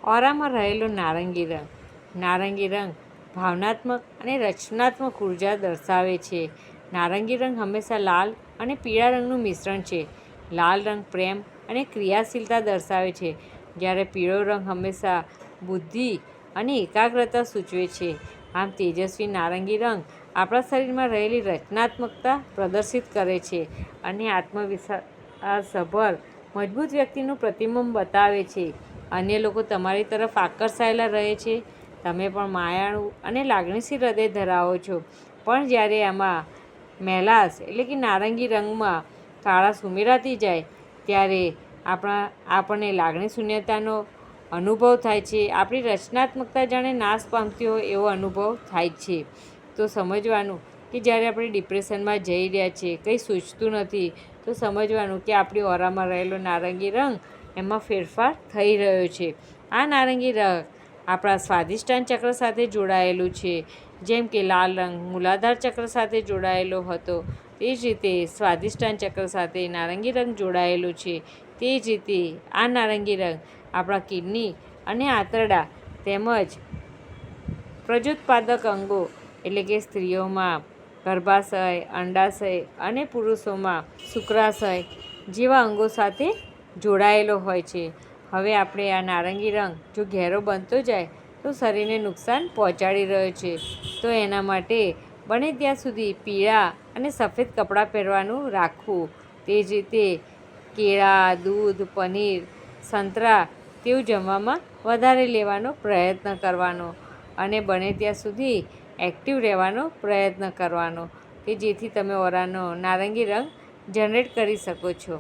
ઓરામાં રહેલો નારંગી રંગ. નારંગી રંગ ભાવનાત્મક અને રચનાત્મક ઉર્જા દર્શાવે છે. નારંગી રંગ હંમેશા લાલ અને પીળા રંગનું મિશ્રણ છે. લાલ રંગ પ્રેમ અને ક્રિયાશીલતા દર્શાવે છે, જ્યારે પીળો રંગ હંમેશા બુદ્ધિ અને એકાગ્રતા સૂચવે છે. આમ તેજસ્વી નારંગી રંગ આપણા શરીરમાં રહેલી રચનાત્મકતા પ્રદર્શિત કરે છે અને આત્મવિશ્વાસસભર મજબૂત વ્યક્તિનું પ્રતિબિંબ બતાવે છે. અન્ય લોકો તમારી તરફ આકર્ષાયેલા રહે છે. તમે પણ માયાળુ અને લાગણીશીલ હૃદય ધરાવો છો, પણ જ્યારે આમાં મેલાશ એટલે કે નારંગી રંગમાં કાળાશ ઉમેરાતી જાય ત્યારે આપણને લાગણી શૂન્યતાનો અનુભવ થાય છે. આપણી રચનાત્મકતા જાણે નાશ પામતી હોય એવો અનુભવ થાય છે. તો સમજવાનું કે જ્યારે આપણે ડિપ્રેશનમાં જઈ રહ્યા છીએ, કંઈ સૂચતું નથી, તો સમજવાનું કે આપણી ઓરામાં રહેલો નારંગી રંગ એમાં ફેરફાર થઈ રહ્યો છે. આ નારંગી રંગ આપણા સ્વાધિષ્ઠાન ચક્ર સાથે જોડાયેલું છે. જેમ કે લાલ રંગ મૂલાધાર ચક્ર સાથે જોડાયેલો હતો, તે જ રીતે સ્વાધિષ્ઠાન ચક્ર સાથે નારંગી રંગ જોડાયેલો છે. તે જ રીતે આ નારંગી રંગ આપણા કિડની અને આંતરડા તેમજ પ્રજોત્પાદક અંગો એટલે કે સ્ત્રીઓમાં ગર્ભાશય, અંડાશય અને પુરુષોમાં શુક્રાશય જેવા અંગો સાથે જોડાયેલો હોય છે. હવે આપણે આ નારંગી રંગ જો ઘેરો બનતો જાય તો શરીરને નુકસાન પહોંચાડી રહ્યો છે. તો એના માટે બને ત્યાં સુધી પીળા અને સફેદ કપડાં પહેરવાનું રાખવું. તે જ રીતે કેળાં, દૂધ, પનીર, સંતરા તેવું જમવામાં વધારે લેવાનો પ્રયત્ન કરવાનો અને બને ત્યાં સુધી એક્ટિવ રહેવાનો પ્રયત્ન કરવાનો કે જેથી તમે ઓરાનો નારંગી રંગ જનરેટ કરી શકો છો.